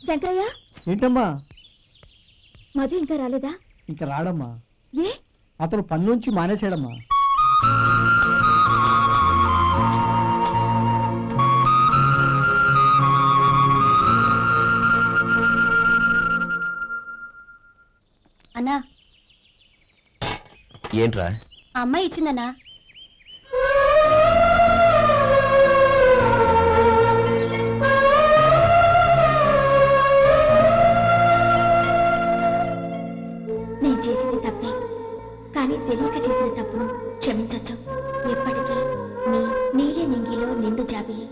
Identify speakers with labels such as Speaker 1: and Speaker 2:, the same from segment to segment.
Speaker 1: శంకరయ్య
Speaker 2: ఏంటమ్మా?
Speaker 1: మధు ఇంకా రాలేదా?
Speaker 2: ఇంకా రాడమ్మా.
Speaker 1: ఏ?
Speaker 2: అతను పని నుంచి మానేశాడమ్మా.
Speaker 1: అన్నా
Speaker 3: ఏంట్రా?
Speaker 1: అమ్మాయి ఇచ్చిందన్నా. నేను చేసింది తప్పే, కానీ తెలియక చేసిన తప్పును క్షమించొచ్చు. ఎప్పటికీ నీ నీలి నింగిలో నిండు జాబిలి.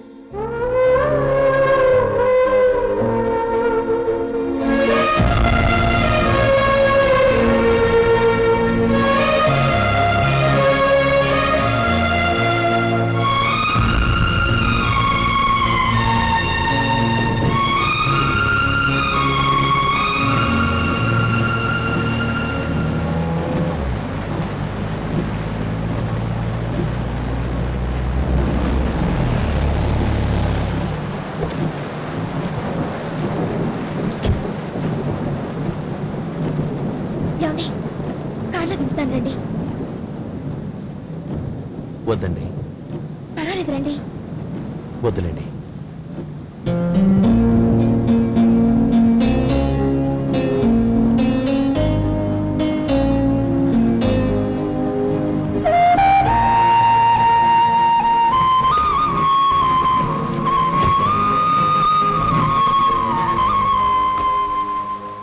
Speaker 3: వద్దండి.
Speaker 1: పర్వాలేదు రండి.
Speaker 3: వద్దులేండి.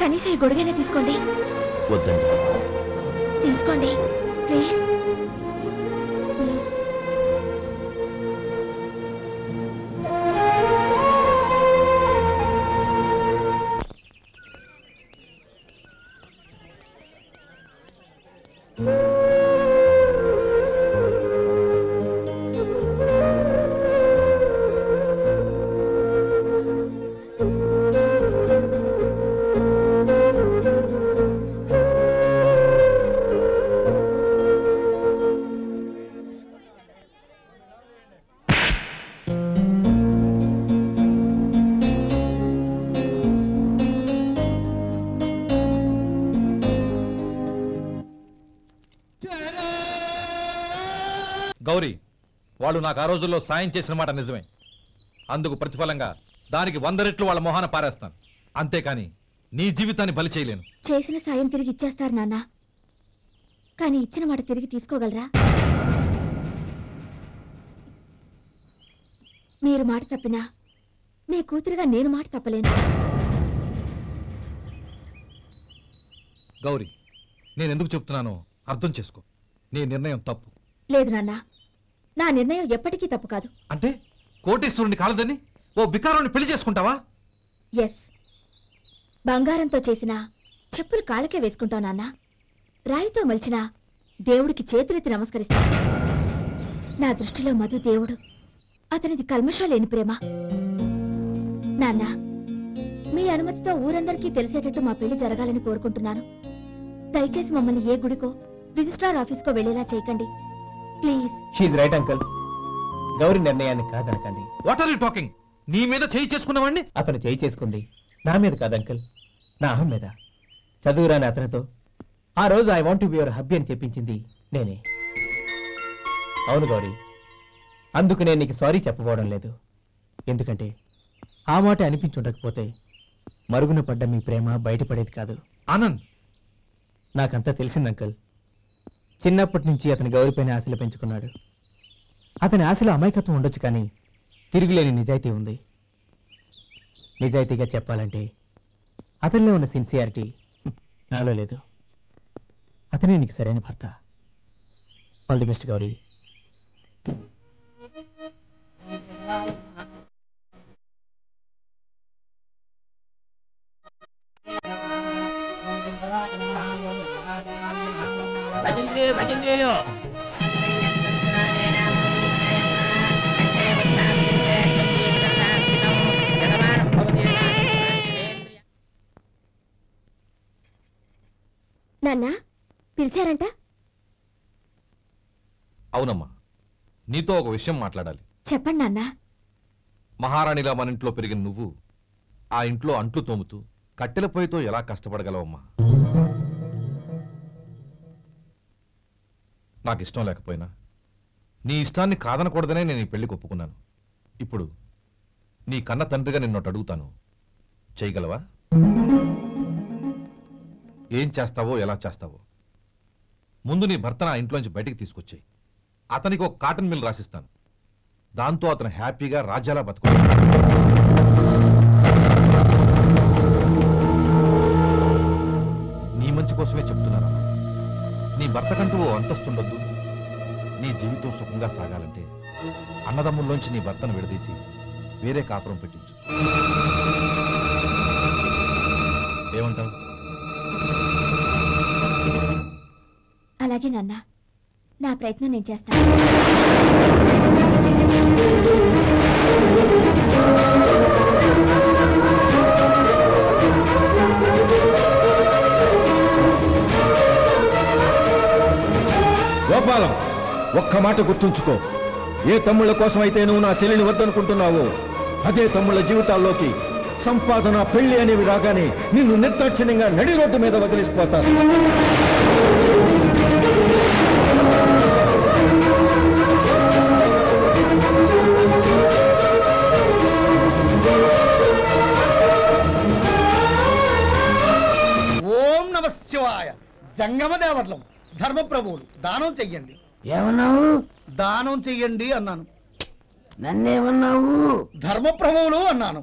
Speaker 1: కనీసం ఈ గొడుగైనా తీసుకోండి.
Speaker 3: వద్దండి.
Speaker 1: తీసుకోండి ప్లీజ్.
Speaker 4: గౌరీ, వాళ్ళు నాకు ఆ రోజుల్లో సాయం చేసిన మాట నిజమే. అందుకు ప్రతిఫలంగా దానికి 100 రెట్లు వాళ్ళ మొహాన పారేస్తాను. అంతేకాని నీ జీవితాన్ని బలి చేయలేను.
Speaker 1: చేసిన సాయం తిరిగి ఇచ్చేస్తారు నాన్న, కానీ ఇచ్చిన మాట తిరిగి తీసుకోగలరా? మీరు మాట తప్పినా మీ కూతురుగా నేను మాట తప్పలేను.
Speaker 4: గౌరీ, నేనెందుకు చెప్తున్నానో అర్థం చేసుకో. నీ నిర్ణయం తప్పు.
Speaker 1: లేదు నాన్న, నా నిర్ణయం ఎప్పటికీ తప్పు కాదు.
Speaker 4: అంటే కోటేశ్వరుని కాలదని ఓ బికారుని పెళ్లి చేసుకుంటావా?
Speaker 1: ఎస్, బంగారంతో చేసిన చెప్పులు కాళ్ళకే వేసుకుంటావు నాన్న. రాయితో మలిచిన దేవుడికి చేతులెత్తి నమస్కరిస్తా. నా దృష్టిలో మధు దేవుడు, అతనిది కల్మషం లేని ప్రేమ. నాన్న, మీ అనుమతితో ఊరందరికీ తెలిసేటట్టు మా పెళ్లి జరగాలని కోరుకుంటున్నాను. దయచేసి మమ్మల్ని ఏ గుడికో రిజిస్ట్రార్ ఆఫీస్కో వెళ్లేలా చేయకండి ప్లీజ్.
Speaker 3: షీఈ్ రైట్ అంకుల్. గౌరీ నిర్ణయాన్ని కాదనకండి.
Speaker 4: What are you talking? నీ మీద చేయి చేసుకున్నవాడిని
Speaker 3: అతను చేయి చేసుకుంది నా మీద కాదు అంకుల్, నా అహం మీద. చదువురాని అతనితో ఆ రోజు I want to be your hubby అని చెప్పించింది నేనే. అవును గౌరీ, అందుకు నేను నీకు సారీ చెప్పబోవడం లేదు. ఎందుకంటే ఆ మాట అనిపించుండకపోతే మరుగున పడ్డ మీ ప్రేమ బయటపడేది కాదు.
Speaker 4: ఆనంద్,
Speaker 3: నాకంతా తెలిసింది అంకుల్. చిన్నప్పటి నుంచి అతని గౌరీపైన ఆశలు పెంచుకున్నాడు. అతని ఆశలో అమాయకత్వం ఉండొచ్చు, కానీ తిరుగులేని నిజాయితీ ఉంది. నిజాయితీగా చెప్పాలంటే అతనిలో ఉన్న సిన్సియారిటీ నాలో లేదు. అతనే నీకు సరైన భర్త. All the best Gauri.
Speaker 1: నాన్న పిలిచారంట?
Speaker 4: అవునమ్మా, నీతో ఒక విషయం మాట్లాడాలి.
Speaker 1: చెప్పండి నాన్న.
Speaker 4: మహారాణిలా మన ఇంట్లో పెరిగిన నువ్వు ఆ ఇంట్లో అంట్లు తోముతూ కట్టెల పొయ్యితో ఎలా కష్టపడగలవమ్మా? నాకు ఇష్టం లేకపోయినా నీ ఇష్టాన్ని కాదనకూడదనే నేను ఈ పెళ్లికి ఒప్పుకున్నాను. ఇప్పుడు నీ కన్న తండ్రిగా నిన్నొకటి అడుగుతాను, చేయగలవా? ఏం చేస్తావో ఎలా చేస్తావో ముందు నీ భర్తను ఆ ఇంట్లోంచి బయటికి తీసుకొచ్చాయి. అతనికి ఒక కాటన్ మిల్ రాసిస్తాను. దాంతో అతను హ్యాపీగా రాజ్యాలా బతుకుతాడు. నీ మంచి కోసమే చెప్తున్నాను. నీ భర్తకంటూ ఓ అంతస్తుండొద్దు. నీ జీవితం సుఖంగా సాగాలంటే అన్నదమ్ముల్లోంచి నీ భర్తను విడదీసి వేరే కాపురం పెట్టించు. ఏమంటావు?
Speaker 1: అలాగే నాన్న, నా ప్రయత్నం నేను చేస్తాను.
Speaker 5: గోపాలం, ఒక్క మాట గుర్తుంచుకో. ఏ తమ్ముళ్ళ కోసం అయితే నువ్వు నా చెల్లిని వద్దనుకుంటున్నావో అదే తమ్ముళ్ళ జీవితాల్లోకి సంపాదన, పెళ్లి అనేవి రాగానే నిన్ను నిర్దాక్షిణ్యంగా నడి రోడ్డు మీద వదిలిసిపోతారు.
Speaker 2: ఓం నమ శివాయ. జంగమ దేవతలం, ధర్మప్రభువులు, దానం చెయ్యండి.
Speaker 6: ఏమన్నావు?
Speaker 2: దానం చెయ్యండి అన్నాను.
Speaker 6: నన్నేమన్నావు?
Speaker 2: ధర్మప్రభువులు అన్నాను.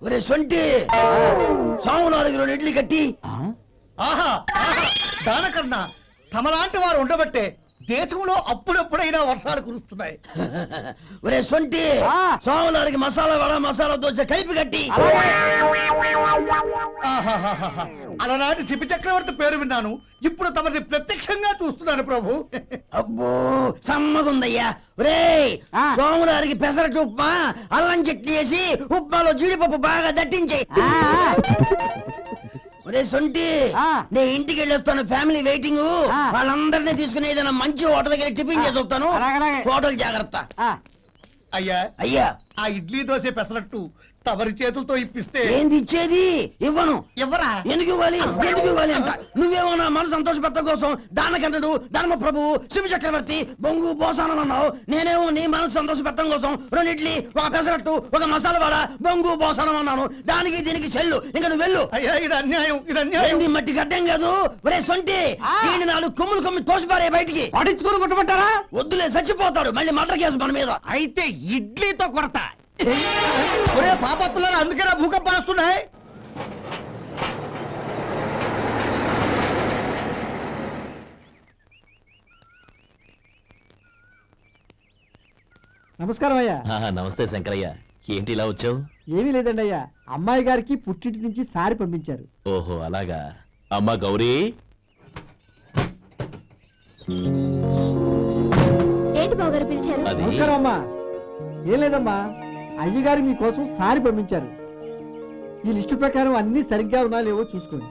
Speaker 6: ఒరే సొంటి, సాము 4 కిలోలు ఇడ్లీ కట్టి.
Speaker 2: ఆహా, దానకన్నా తమలాంటి వారు ఉండబట్టే దేశంలో అప్పుడెప్పుడైనా వర్షాలు కురుస్తున్నాయి.
Speaker 6: ఒరే సొంటి, సాము 4 మసాలా వడ, మసాలా దోశ కలిపి కట్టి.
Speaker 2: ఆహాహాహా. అలనాటి శిపి చక్రవర్తి పేరు విన్నాను, ఇప్పుడు తమని ప్రత్యక్షంగా చూస్తున్నాను ప్రభు.
Speaker 6: అబ్బో సమ్మగుందయ్యా. ఒరే సోములారికి పెసరట్టు ఉప్మా, అల్లం చట్నీ వేసి ఉప్మాలో జీడిపప్పు బాగా దట్టించే. ఒరే సొంటి, నేను ఇంటికి వెళ్ళొస్తాను, ఫ్యామిలీ వెయిటింగ్. వాళ్ళందరినీ తీసుకుని ఏదైనా మంచి హోటల్ దగ్గర టిఫిన్ చేసి వస్తాను. హోటల్ జాగ్రత్త.
Speaker 2: అయ్యా
Speaker 6: అయ్యా,
Speaker 2: ఆ ఇడ్లీ దోశ పెసరట్టు తమరి చేతులతో ఇప్పిస్తే.
Speaker 6: ఏంది ఇచ్చేది? ఇవ్వను.
Speaker 2: ఎవరా?
Speaker 6: ఎందుకు ఇవ్వాలి? ఎందుకు ఇవ్వాలి అంట? నువ్వేమన్నా మన సంతోషపెట్టడం కోసం దానకంటుడు, ధర్మ ప్రభువు, శివ చక్రవర్తి, బొంగు బోసానం అన్నావు. నేనేమో నీ మనసు సంతోషపెట్టడం కోసం 2 ఇడ్లీ, ఒక పెసరట్టు, ఒక మసాలా వడ, బొంగు బోసానం అన్నాను. దానికి దీనికి చెల్లు. ఇంకా నువ్వు వెళ్ళు.
Speaker 2: అయ్యా ఇది అన్యాయం, ఇది అన్యాయం.
Speaker 6: ఏంది మట్టి గడ్డం కాదు. ఒరే సొంటి, దీన్ని 4 కొమ్ములు తోసిపారే బయటికి.
Speaker 2: పడించుకుని కొట్టమంటారా?
Speaker 6: వద్దులే, చచ్చిపోతాడు. మళ్ళీ మర్డర్ కేసు మన మీద.
Speaker 2: అయితే ఇడ్లీతో కొడతా. ఒరే పాపత్తులారా, అందుకేనా భూకంపాలు వస్తున్నాయి? నమస్కారం అయ్యా.
Speaker 7: నమస్తే శంకరయ్య, ఏంటి ఇలా వచ్చావు?
Speaker 2: ఏమీ లేదండి అయ్యా, అమ్మాయి గారికి పుట్టింటి నుంచి సారి పంపించారు.
Speaker 7: ఓహో అలాగా. అమ్మా గౌరీ.
Speaker 1: ఏంటి బావగారు పిలిచారు?
Speaker 7: అది
Speaker 2: నమస్కారం అమ్మా. ఏం లేదమ్మా, అయ్యగారు మీకోసం సారి పంపించారు. ఈ లిస్టు ప్రకారం అన్ని సరిగ్గా ఉన్నా లేవో చూసుకోండి.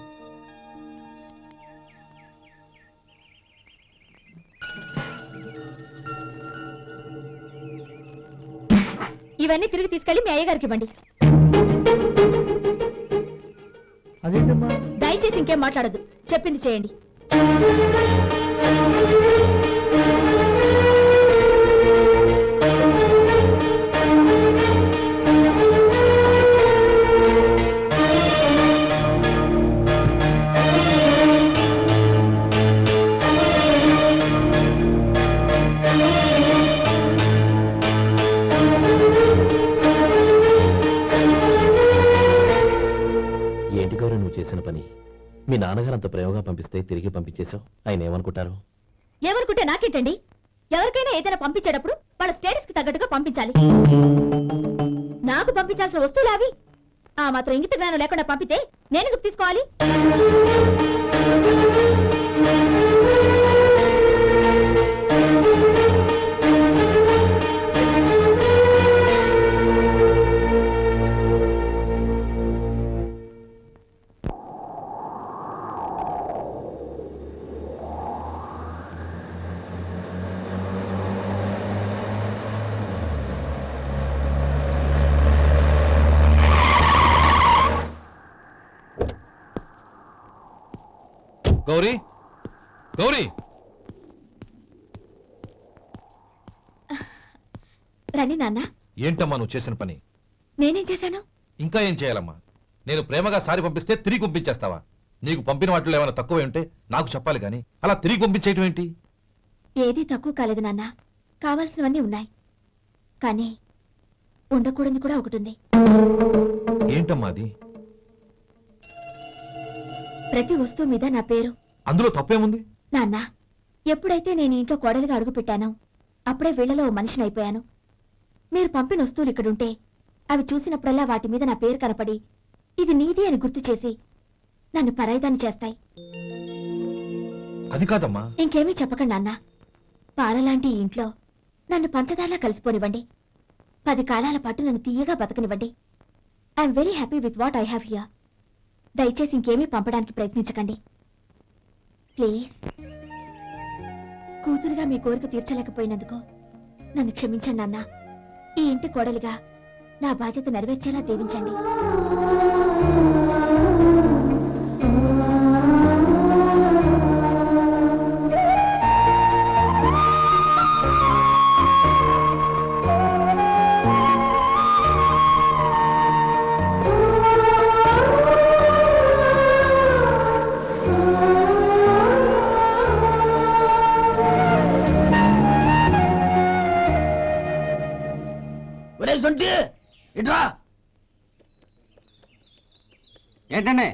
Speaker 1: ఇవన్నీ తిరిగి తీసుకెళ్లి మీ అయ్యగారికి ఇవ్వండి.
Speaker 2: అదేంటమ్మా?
Speaker 1: దయచేసి ఇంకేం మాట్లాడద్దు, చెప్పింది చేయండి.
Speaker 7: ఏంటి గౌరీ నువ్వు చేసిన పని? మీ నాన్నగారు అంత ప్రేమగా పంపిస్తే తిరిగి పంపించేశావు. ఆయన ఏమనుకుంటారు?
Speaker 1: ఎవరుకుంటే నాకేంటండి? ఎవరికైనా ఏదైనా పంపించేటప్పుడు వాళ్ళ స్టేటస్ కి తగ్గట్టుగా పంపించాలి. నాకు పంపించాల్సిన వస్తువులు అవి. ఆ మాత్రం ఇంగిత జ్ఞానం లేకుండా పంపితే నేనెందుకు తీసుకోవాలి?
Speaker 4: గౌరీ గౌరీ
Speaker 1: రండి నాన్న.
Speaker 4: ఏంటమ్మా నువ్వు చేసిన పని?
Speaker 1: నేనేం చేశాను?
Speaker 4: ఇంకా ఏం చేయాలమ్మా? నేను ప్రేమగా సారి పంపిస్తే తిరిగి పంపించేస్తావా? నీకు పంపిన వాటిలో ఏమైనా తక్కువ ఉంటే నాకు చెప్పాలి కానీ అలా తిరిగి పంపించేయటం ఏంటి?
Speaker 1: ఏదీ తక్కువ కాలేదు నాన్న. కావాల్సినవన్నీ ఉన్నాయి, కానీ ఉండకూడదు కూడా ఒకటి ఉంది.
Speaker 4: ఏంటమ్మా అది?
Speaker 1: ప్రతి వస్తువు మీద నా పేరు.
Speaker 4: అందులో తప్పేముంది?
Speaker 1: నాన్న, ఎప్పుడైతే నేను ఇంట్లో కోడలిగా అడుగు పెట్టానో అప్పుడే వీళ్లలో ఓ మనిషిని అయిపోయాను. మీరు పంపిన వస్తువులు ఇక్కడుంటే అవి చూసినప్పుడల్లా వాటి మీద నా పేరు కనపడి ఇది నీది అని గుర్తు చేసి నన్ను పరాయిదాన్ని చేస్తాయి.
Speaker 4: అది కాదమ్మా.
Speaker 1: ఇంకేమీ చెప్పకండి నాన్న. పాలలాంటి ఈ ఇంట్లో నన్ను పంచదారలా కలిసిపోనివ్వండి. 10 కాలాల పాటు నన్ను తీయగా బతకనివ్వండి. I'm very happy with what I have here. దయచేసి ఇంకేమీ పంపడానికి ప్రయత్నించకండి ప్లీజ్. కూతురుగా మీ కోరిక తీర్చలేకపోయినందుకు నన్ను క్షమించండి నాన్న. ఈ ఇంటి కోడలిగా నా బాధ్యత నెరవేర్చేలా దీవించండి.
Speaker 6: ఏంటంటే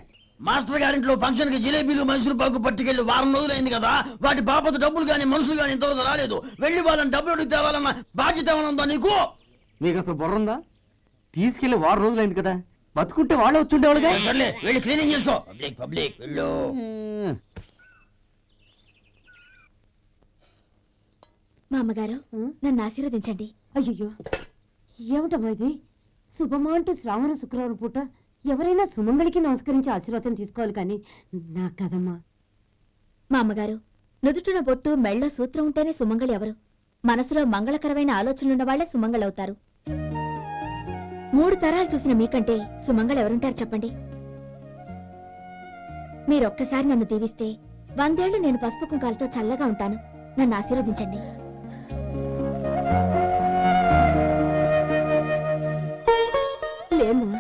Speaker 6: మాస్టర్ గారింట్లో ఫంక్షన్ కి జిలేబీలు మైసూరు పాకు పట్టుకెళ్ళి వారం రోజులైంది కదా, వాటి బాపత డబ్బులు కానీ మనుషులు కానీ ఇంతవరకు రాలేదు. వెళ్ళి వాళ్ళని డబ్బులు అడిగి తేవాలన్న బాధ్యత ఏమన్నా నీకు?
Speaker 2: మీకు అసలు బుర్రందా? తీసుకెళ్లి వారం రోజులైంది కదా, బతుకుంటే వాళ్ళే వచ్చుండేవాళ్ళుగా.
Speaker 6: సర్లే వెళ్ళి క్లీనింగ్ చేసుకో. పబ్లిక్ పబ్లిక్ వెళ్ళు.
Speaker 1: మా అమ్మగారు నన్ను ఆశీర్వదించండి.
Speaker 8: అయ్యో ఏమిటమ్మా ఇది? శుభమా అంటూ శ్రావణ శుక్రవారం పూట ఎవరైనా సుమంగళికి నమస్కరించి ఆశీర్వాదం తీసుకోవాలి, కానీ నా కదమ్మా.
Speaker 1: మా అమ్మగారు, నుదుటిన బొట్టు మెళ్ళో సూత్రం ఉంటేనే సుమంగళి ఎవరు? మనసులో మంగళకరమైన ఆలోచనలున్న వాళ్లే సుమంగళవుతారు. 3 తరాలు చూసిన మీకంటే సుమంగళ ఎవరుంటారు చెప్పండి? మీరొక్కసారి నన్ను దీవిస్తే 100 ఏళ్లు నేను పసుపు కుంకాలతో చల్లగా ఉంటాను. నన్ను ఆశీర్వదించండి.
Speaker 8: లేమ్మా,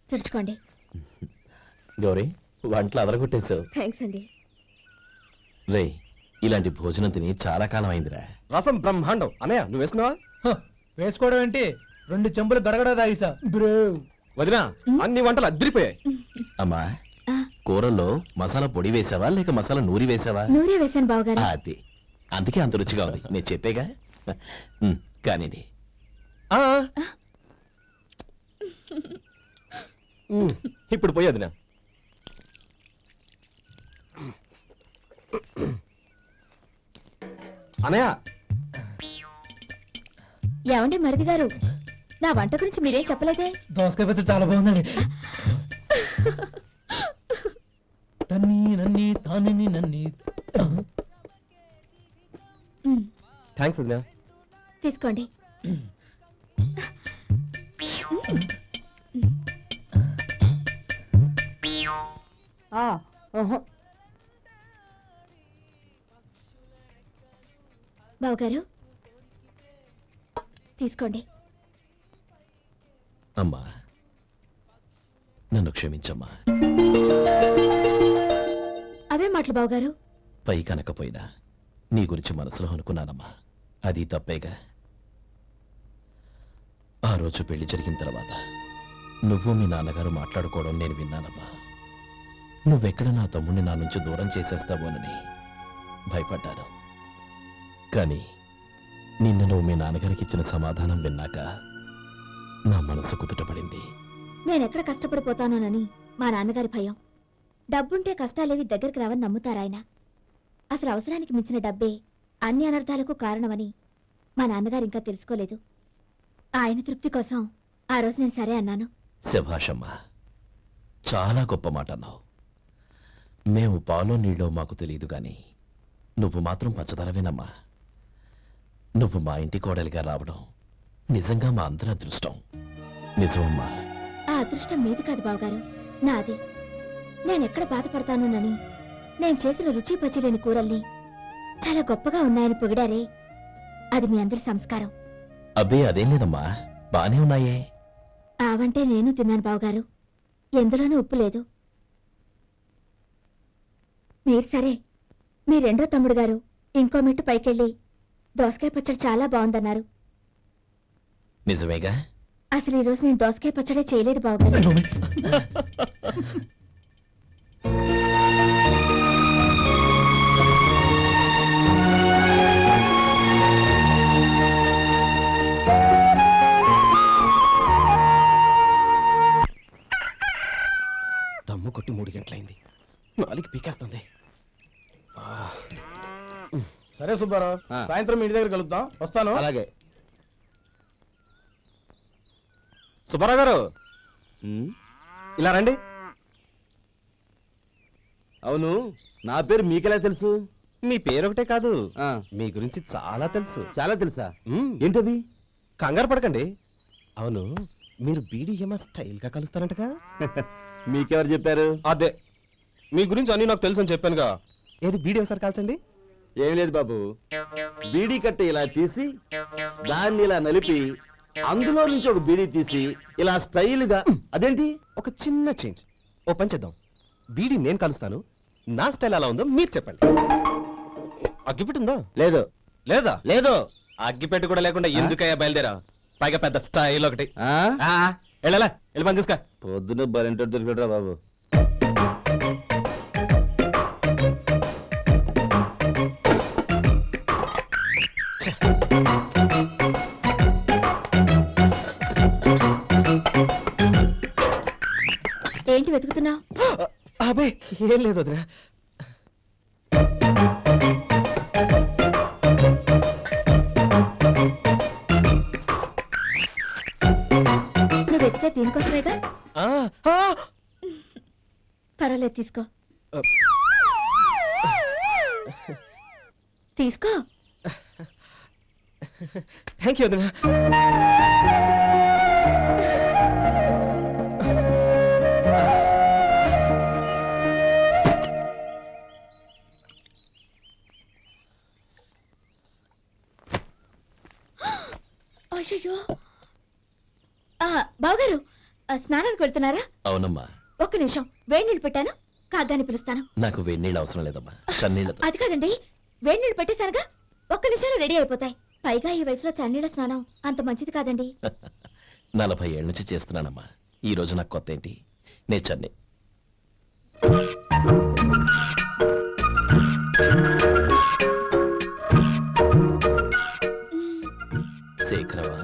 Speaker 1: తుడుచుకోండి.
Speaker 7: గౌరీ, వంటలు అదరగొట్టేశావు.
Speaker 1: థ్యాంక్స్ అండి.
Speaker 7: రే, ఇలాంటి భోజనం తిని చాలా కాలం అయిందిరా.
Speaker 5: రసం బ్రహ్మాండం. అన్నయ్య నువ్వు వేసుకున్నావా?
Speaker 3: వేసుకోవడం ఏంటి? 2 చెంబులు గడగడ తాగిసా.
Speaker 5: వదినా, అన్ని వంటలు అద్దరిపోయాయి.
Speaker 7: అమ్మా, కూరల్లో మసాలా పొడి వేసావా లేక మసాలా నూరి వేసావా?
Speaker 1: నూరే వేశాను బావగారు.
Speaker 7: అది అందుకే అంత రుచిగా ఉంది. నేను చెప్పేగా. కానివ్వండి.
Speaker 5: ఇప్పుడు పోయి వదినా. అన్నయ్య,
Speaker 1: ఏమండి మరిది గారు, నా వంట గురించి మీరేం చెప్పలేదే?
Speaker 3: దోసకాయ పచ్చడి చాలా బాగుందండి. తన్ని నన్ని తాని నన్ని.
Speaker 5: థ్యాంక్స్ వదినా.
Speaker 1: తీసుకోండి. బావగారు తీసుకోండి.
Speaker 7: అమ్మా, నన్ను క్షమించమ్మా.
Speaker 1: అవే మాటలు బావగారు.
Speaker 7: పై కనకపోయినా నీ గురించి మనసులో అనుకున్నానమ్మా. అది తప్పేగా. ఆ రోజు పెళ్లి జరిగిన తర్వాత నువ్వు మీ నాన్నగారు మాట్లాడుకోవడం నేను విన్నానమ్మా. నువ్వెక్కడ నా తమ్ముడిని నా నుంచి దూరం చేసేస్తావోనని భయపడ్డాను. కానీ నిన్న నువ్వు మీ నాన్నగారికి ఇచ్చిన సమాధానం విన్నాక నా మనసు కుదుటపడింది.
Speaker 1: నేనెక్కడ కష్టపడిపోతానోనని మా నాన్నగారి భయం. డబ్బుంటే కష్టాలేవి దగ్గరికి రావని నమ్ముతారాయన. అసలు అవసరానికి మించిన డబ్బే అన్ని అనర్థాలకు కారణమని మా నాన్నగారు ఇంకా తెలుసుకోలేదు. ఆయన తృప్తి కోసం ఆ రోజు నేను సరే అన్నాను.
Speaker 7: శభాషమ్మా, చాలా గొప్ప మాట అన్నావు. మేము పాలో నీళ్ళో మాకు తెలియదు గాని నువ్వు మాత్రం పచ్చదనవేనమ్మా. నువ్వు మా ఇంటి కోడలిగా రావడం నిజంగా మా అందరి అదృష్టం. నిజమమ్మా.
Speaker 1: ఆ అదృష్టం మీది కాదు బావగారు, నాది. నేనెక్కడ బాధపడతానోనని నేను చేసిన రుచి పచిలేని కూరల్ని చాలా గొప్పగా ఉన్నాయని పొగిడారే, అది మీ అందరి సంస్కారం.
Speaker 7: అబ్బే అదేం లేదమ్మా, బానే ఉన్నాయే.
Speaker 1: ఆవంటే నేను తిన్నాను బావగారు, ఎందులోనూ ఉప్పు లేదు. మీరు సరే, మీ రెండో తమ్ముడు గారు ఇంకో మెట్టు పైకెళ్ళి దోసకాయ పచ్చడి చాలా బాగుందన్నారు.
Speaker 7: నిజమేగా?
Speaker 1: అసలు ఈరోజు నేను దోసకాయ పచ్చడే చేయలేదు బావగారు.
Speaker 7: దమ్ము కొట్టి 3 గంటలైంది, 4 పీకేస్తుంది.
Speaker 3: సరే సుబ్బారావు, సాయంత్రం ఇంటి దగ్గర కలుద్దాం. వస్తాను.
Speaker 6: అలాగే.
Speaker 3: సుబ్బారావు గారు ఇలా రండి.
Speaker 6: అవును, నా పేరు మీకెలా తెలుసు?
Speaker 3: మీ పేరు ఒకటే కాదు, మీ గురించి చాలా తెలుసు.
Speaker 6: చాలా తెలుసా? ఏంటది?
Speaker 3: కంగారు పడకండి. అవును, మీరు బీడీఎం స్టైల్ గా కలుస్తారంటగా?
Speaker 6: మీకెవరు చెప్పారు?
Speaker 3: అదే, మీ గురించి అన్ని నాకు తెలుసు అని చెప్పానుగా. ఏది బీడీ ఒకసారి కాల్చండి.
Speaker 6: ఏం లేదు బాబు, బీడీ కట్ట ఇలా తీసి దాన్ని ఇలా నలిపి అందులో నుంచి ఒక బీడీ తీసి ఇలా స్టైల్గా. అదేంటి?
Speaker 3: ఒక చిన్న చేంజ్. ఓ పని చేద్దాం, బీడీ నేను కలుస్తాను, నా స్టైల్ ఎలా ఉందో మీరు చెప్పండి. అగ్గిపెట్టి ఉందా?
Speaker 6: లేదు.
Speaker 3: లేదా?
Speaker 6: లేదు.
Speaker 3: అగ్గిపెట్టి కూడా లేకుండా ఎందుకయ్యా బయలుదేరా? పైగా పెద్ద స్టైల్ ఒకటి. వెళ్ళాలా, వెళ్ళి పని చూసుకో.
Speaker 6: పొద్దున బలింటో దొరికడరా బాబు.
Speaker 1: ఏంటి వెతుకుతున్నావు?
Speaker 3: అబే ఏం లేదు వదినా.
Speaker 1: నువ్వు వెతికే దీనికోసమేగా. పర్వాలేదు, తీసుకో తీసుకో.
Speaker 3: థ్యాంక్ యూ వదినా.
Speaker 1: అయ్యో, బావగారు స్నానానికి వెళ్తున్నారా?
Speaker 7: అవునమ్మా.
Speaker 1: ఒక్క నిమిషం, వేడి నీళ్ళు పెట్టాను, కాగ్గాని పిలుస్తాను.
Speaker 7: నాకు వేడి నీళ్ళు అవసరం లేదమ్మా, చన్నీళ్ళతో.
Speaker 1: అది కాదండి, వేడి నీళ్ళు పెట్టేశానుగా, ఒక్క నిమిషంలో రెడీ అయిపోతాయి. పైగా ఈ వయసులో చన్నీళ్ళ స్నానం అంత మంచిది కాదండి.
Speaker 7: 40 ఏళ్ళ నుంచి చేస్తున్నానమ్మా, ఈ రోజు నాకు కొత్త ఏంటి? నే చన్ని. శేఖరవా,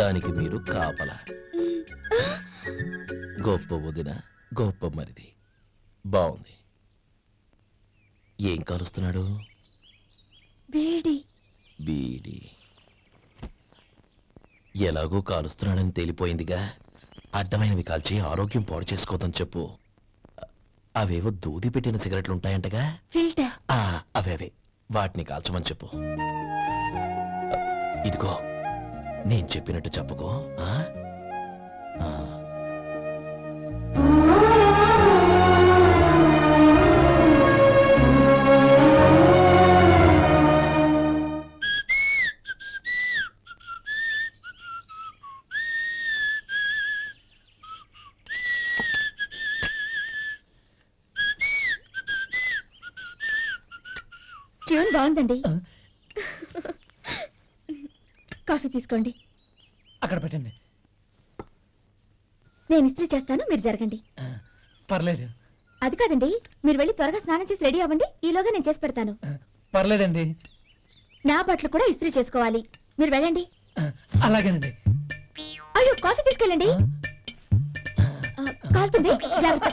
Speaker 7: దానికి మీరు కాపలా. గొప్ప వదిన, గొప్ప మరిది. బాగుంది. ఏం కాలుస్తున్నాడు?
Speaker 1: బీడి.
Speaker 7: బీడి ఎలాగో కాలుస్తున్నాడని తేలిపోయిందిగా. అడ్డమైనవి కాల్చి ఆరోగ్యం పాడు చేసుకోవద్దని చెప్పు. అవేవో దూది పెట్టిన సిగరెట్లు ఉంటాయంటగా, అవే వాటిని కాల్చమని చెప్పు. ఇదిగో నేను చెప్పినట్టు చెప్పుకో.
Speaker 1: ట్యూన్ బాగుందండి. కాఫీ తీసుకోండి.
Speaker 3: అక్కడ పెట్టండి.
Speaker 1: నేను ఇస్త్రీ చేస్తాను, మీరు జరగండి.
Speaker 3: పర్లేదు.
Speaker 1: అది కాదండి, మీరు వెళ్ళి త్వరగా స్నానం చేసి రెడీ అవ్వండి, ఈలోగా నేను చేసి పెడతాను.
Speaker 3: పర్లేదండి.
Speaker 1: నా బట్టలు కూడా ఇస్త్రీ చేసుకోవాలి, మీరు వెళ్ళండి.
Speaker 3: అలాగేనండి.
Speaker 1: అయ్యో, కాఫీ తీసుకెళ్ళండి. కాలుతుంది, జాగ్రత్త.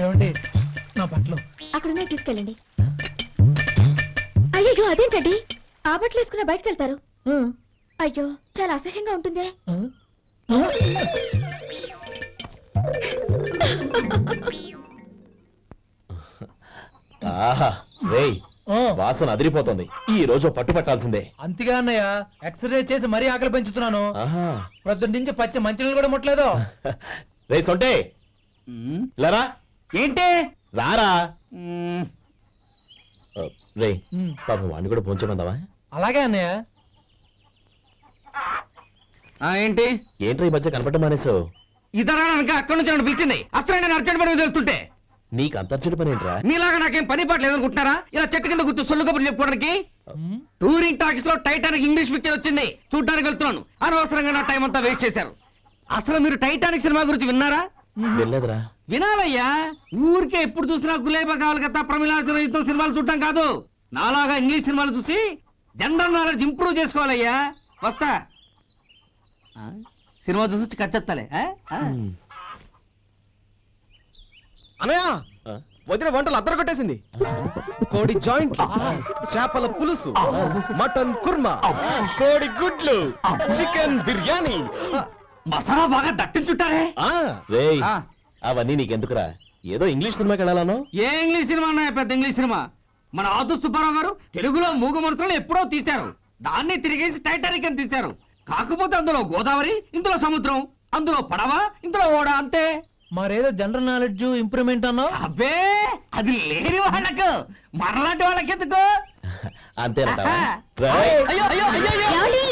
Speaker 3: ఏమండి, నా బట్టలు
Speaker 1: అక్కడున్నాయి, తీసుకెళ్ళండి. అయ్యో అదేంటండి ఆ బట్టలు వేసుకున్న బయటకు వెళ్తారు అయ్యో చాలా అసహ్యంగా ఉంటుందే
Speaker 7: ఆహా రేయ్ వాసన అదిరిపోతుంది ఈ రోజు పట్టుపట్టాల్సిందే.
Speaker 3: అంతగా అన్నయ్య ఎక్సర్సైజ్ చేసి మరీ ఆకలి పెంచుతున్నాను.
Speaker 7: ఆహా
Speaker 3: ప్రొద్దున నుంచి పచ్చ మంచినీళ్ళు కూడా ముట్టలేదు.
Speaker 7: రే సొంటే లరా
Speaker 6: ఏంటి
Speaker 7: రారా రే పాపం వాడిని కూడా పోంచమందావా?
Speaker 3: అలాగే అన్నయ్య.
Speaker 6: ఏంటి
Speaker 7: ఏంట్రా ఈ మధ్య కనపడడం మానేసావు?
Speaker 6: ఇతర అక్కడి నుంచి నన్ను పిలిచింది అసలు నేను అర్జెంట్ పని తెలుస్తుంటే
Speaker 7: నీకు అంతర్చడి పని ఏంట్రా?
Speaker 6: మీలాగా నాకేం పని పాట లేదనుకుంటున్నారా? ఇలా చెట్టు కింద గుర్తు సొల్లు కబుర్లు చెప్పుకోవడానికి. టూరింగ్ టాకీస్ లో టైటానిక్ ఇంగ్లీష్ పిక్చర్ వచ్చింది చూడడానికి వెళ్తున్నాను. అనవసరంగా నా టైం అంతా వేస్ట్ చేశారు. అసలు మీరు టైటానిక్ సినిమా గురించి విన్నారా?
Speaker 7: వెళ్ళలేదురా.
Speaker 6: వినాలయ్యా. ఊరికే ఎప్పుడు చూసినా గులేబా కావాలి కదా ప్రమిళార్జున యుద్ధం సినిమాలు చూడటం కాదు. నాలాగా ఇంగ్లీష్ సినిమాలు చూసి జనరల్ నాలెడ్జ్ ఇంప్రూవ్ చేసుకోవాలయ్యా. వస్తా. సినిమా చూసి కచ్చెత్తాలే.
Speaker 5: అనయ్య వదిన వంటలు అద్దరు కొట్టేసింది. కోడి జాయింట్, చేపల పులుసు, మటన్ కుర్మా, కోడి గుడ్లు, చికెన్ బిర్యానీ,
Speaker 6: మసాలా బాగా దట్టించుంటారే.
Speaker 7: రేయ్ అవన్నీ నీకెందుకురా? ఏదో ఇంగ్లీష్ సినిమాకి వెళ్ళాలను.
Speaker 6: ఏ ఇంగ్లీష్ సినిమా అన్నా పెద్ద ఇంగ్లీష్ సినిమా. మన ఆదు సుబ్బారావు గారు తెలుగులో మూగ మనుషులను ఎప్పుడో తీశారు. దాన్ని తిరిగేసి టైటానిక్ అని తీశారు. కాకపోతే అందులో గోదావరి, ఇందులో సముద్రం, అందులో పడవ, ఇందులో ఓడ, అంతే.
Speaker 3: మరేదో జనరల్ నాలెడ్జ్ ఇంప్రూవ్మెంట్ అన్నావు.
Speaker 6: అబ్బే అది లేని వాళ్ళకు మనలాంటి వాళ్ళకి ఎందుకు?
Speaker 7: అంతేనంటావా?
Speaker 6: అయ్యో అయ్యో అయ్యో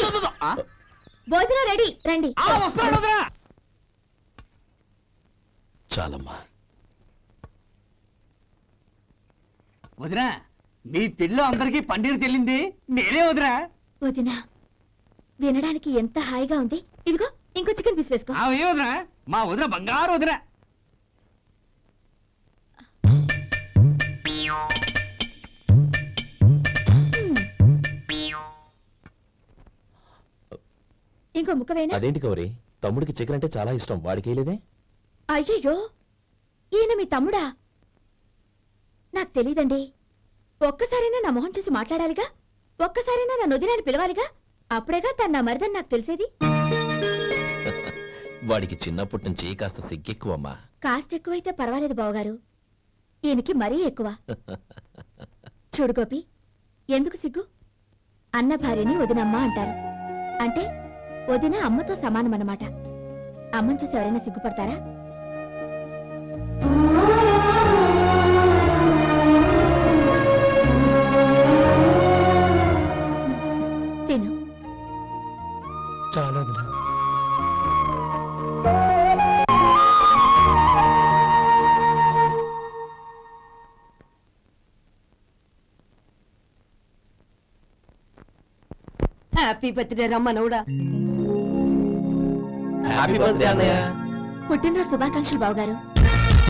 Speaker 1: భోజనం రెడీ రండి.
Speaker 6: వస్తున్నాడు వదినా.
Speaker 7: చాలమ్మా.
Speaker 6: వదినా మీ పెళ్ళి అందరికీ పన్నీరు చెల్లింది నేనే వదినా.
Speaker 1: వదినా వినడానికి ఎంత హాయిగా ఉంది. ఇదిగో ఇంకో చికెన్ పీస్ వేసుకో.
Speaker 6: ఏ వదినా మా వదిన బంగారు వదినా.
Speaker 1: ఇంకో ముక్క వేనా?
Speaker 7: అదేంటి కౌరి, తమ్ముడికి చికెన్ అంటే చాలా ఇష్టం, వాడికి వేయలేదే?
Speaker 1: అయ్యయ్యో ఈయన మీ తమ్ముడా? నాకు తెలీదండి. ఒక్కసారైనా నా మొహం చూసి మాట్లాడాలిగా, ఒక్కసారైనా నా వదినాన్ని పిలవాలిగా, అప్పుడేగా తన నా మరిదని నాకు తెలిసేది.
Speaker 7: వాడికి చిన్నప్పటి నుంచి కాస్త సిగ్గెక్కువమ్మా.
Speaker 1: కాస్త ఎక్కువైతే పర్వాలేదు బావగారు, ఈయనకి మరీ ఎక్కువ. చూడు గోపి, ఎందుకు సిగ్గు? అన్న భార్యని వదినమ్మ అంటారు. అంటే వదిన అమ్మతో సమానం అన్నమాట. అమ్మని చూసి ఎవరైనా సిగ్గుపడతారా? తిను.
Speaker 3: చాలా
Speaker 8: హ్యాపీ బర్త్డే రమ్మనవుడా.
Speaker 7: హ్యాపీ బర్త్డే అన్నయ్య.
Speaker 1: పుట్టినరోజు శుభాకాంక్షలు బావగారు.